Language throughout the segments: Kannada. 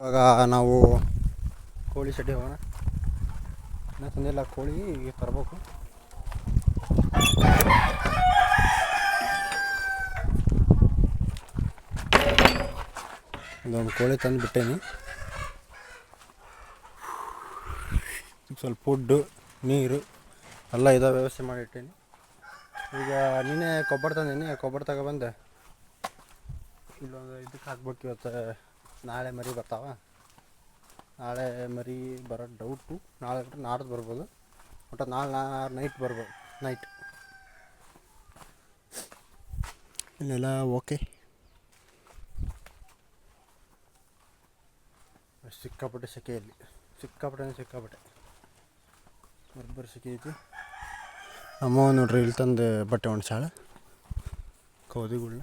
ಇವಾಗ ನಾವು ಕೋಳಿ ಶೆಡ್ಡಿಗೆ ಹೋಗೋಣ. ಇನ್ನೂ ತಂದಿಲ್ಲ ಕೋಳಿ, ಈಗ ತರಬೇಕು. ಇದೊಂದು ಕೋಳಿ ತಂದು ಬಿಟ್ಟೇನಿ. ಸ್ವಲ್ಪ ಫುಡ್ಡು, ನೀರು ಎಲ್ಲ ಇದಾವೆ, ವ್ಯವಸ್ಥೆ ಮಾಡಿಟ್ಟೇನಿ. ಈಗ ನೀನೇ ಗೊಬ್ಬರ ತಂದೀನಿ, ಗೊಬ್ಬರ ತಗೊಬಂದೆ ಇಲ್ಲೊಂದು ಇದಕ್ಕೆ ಹಾಕ್ಬೇಕು. ಇವತ್ತು ನಾಳೆ ಮರಿ ಬರ್ತಾವ. ನಾಳೆ ಮರಿ ಬರೋದು ಡೌಟು. ನಾಳೆ ಬಿಟ್ಟರೆ ನಾಡ್ದು ಬರ್ಬೋದು. ಒಟ್ಟು ನಾಳೆ ನೈಟ್ ಬರ್ಬೋದು. ನೈಟ್ ಇಲ್ಲೆಲ್ಲ ಓಕೆ. ಸಿಕ್ಕಾಪಟ್ಟೆ ಸೆಕೆಯಲ್ಲಿ, ಸಿಕ್ಕಾಪಟ್ಟೆ ಬರ್ಬರ್ ಸೆಕೆ ಐತಿ. ಅಮ್ಮ ನೋಡ್ರಿ ಇಲ್ಲಿ ತಂದು ಬಟ್ಟೆ ಒಣಸಾಳ ಕೌದಿಗಳ್ನ.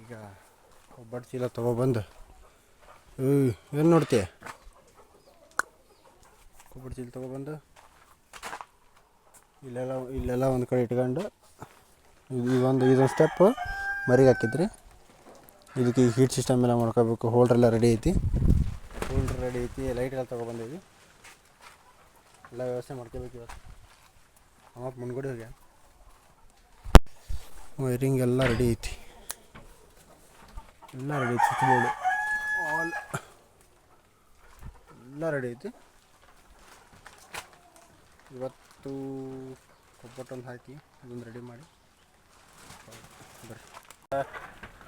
ಈಗ ಗೊಬ್ಬರ ಚೀಲ ತೊಗೊಬಂದು ಏನು ನೋಡ್ತೀಯ, ಗೊಬ್ಬರ ಚೀಲ ತೊಗೊಬಂದು ಇಲ್ಲೆಲ್ಲ ಒಂದು ಕಡೆ ಇಟ್ಕೊಂಡು ಇದೊಂದು ಸ್ಟೆಪ್ ಮರಿಗೆ ಹಾಕಿದ್ರಿ. ಇದಕ್ಕೆ ಈಗ ಹೀಟ್ ಸಿಸ್ಟಮ್ ಎಲ್ಲ ಮಾಡ್ಕೋಬೇಕು. ಹೋಲ್ಡ್ರೆಲ್ಲ ರೆಡಿ ಐತಿ, ಲೈಟ್ ಎಲ್ಲ ತೊಗೊಬಂದೀವಿ. ಎಲ್ಲ ವ್ಯವಸ್ಥೆ ಮಾಡ್ಕೋಬೇಕು. ಇವತ್ತು ಅಮ್ಮ ಮುಂದ್ಗಡೆ ಹೋಗ್ಯ ವೈರಿಂಗ್ ಎಲ್ಲ ರೆಡಿ ಐತಿ, ಸ್ವಿಚ್ ಬೋರ್ಡು ಆಲ್ ಎಲ್ಲ ರೆಡಿ ಐತಿ. ಇವತ್ತು ಗೊಬ್ಬಟ್ಟೊಂದು ಹಾಕಿ ಅದೊಂದು ರೆಡಿ ಮಾಡಿ ಬರ್ರಿ.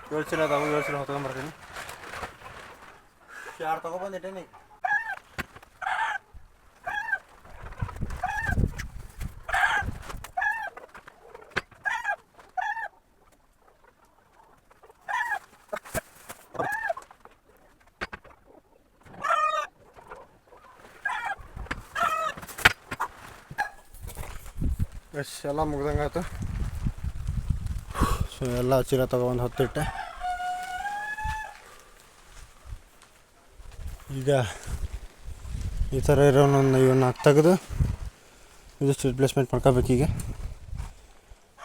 7 ಚೀಲ ಅದಾವು, 7 ಚೀಲ ಹೊತ್ಕೊಂಡ್ಬರ್ತೀನಿ. 2 ತೊಗೊಬಂದಿಟ್ಟೇನಿ. ಎಲ್ಲ ಮುಗ್ದಂಗೆ ಆಯ್ತು. ಸೊ ಎಲ್ಲ ಚೀಲ ತೊಗೊಬಂದು ಹೊತ್ತಿಟ್ಟೆ. ಈಗ ಈ ಥರ ಇರೋನೊಂದು ಇವನ್ನ ತೆಗೆದು ಇದಿಷ್ಟು ರಿಪ್ಲೇಸ್ಮೆಂಟ್ ಮಾಡ್ಕೋಬೇಕೀಗ.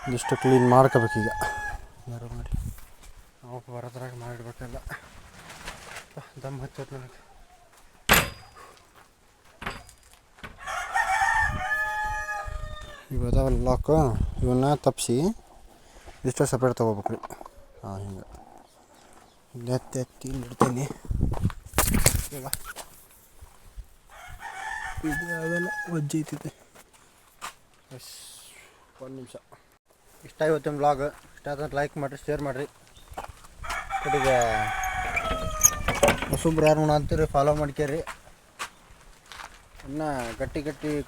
ಇದಿಷ್ಟು ಕ್ಲೀನ್ ಮಾಡ್ಕೋಬೇಕೀಗ. ಯಾರು ಮಾಡಿ ನಾವು ಬರೋದ್ರಾಗ ಮಾಡಿಡ್ಬೇಕಲ್ಲ. ದಮ್ ಹಚ್ಚೋದು ನನಗೆ. ಇವದಾವಲ್ಲ ಲಾಕು, ಇವನ್ನ ತಪ್ಪಿಸಿ ಇಷ್ಟ ಸಪ್ರೇಟ್ ತೊಗೋಬೇಕ್ರಿ. ಹಿಂಗೆ ಎತ್ತಿ ಇಡ್ತೀನಿ. ಈಗ ಇದು ಅವೆಲ್ಲ ವಜ್ಜೆ ಐತಿದೆ. ಒಂದು ನಿಮಿಷ. ಇಷ್ಟ ಇವತ್ತಿನ ವ್ಲಾಗ್. ಇಷ್ಟ ಆದ್ರೆ ಲೈಕ್ ಮಾಡಿರಿ, ಶೇರ್ ಮಾಡಿರಿ. ಕಡೆಗೆ ಹೊಸಬ್ರು ಯಾರು ಅಂತೀರಿ ಫಾಲೋ ಮಾಡ್ಕೇರಿ. ಇನ್ನು ಗಟ್ಟಿ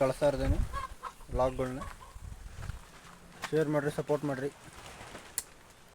ಕಳಿಸ್ತಾ ಇರ್ತೀನಿ ವ್ಲಾಗ್ಗಳನ್ನ. ಶೇರ್ ಮಾಡಿರಿ, ಸಪೋರ್ಟ್ ಮಾಡಿರಿ.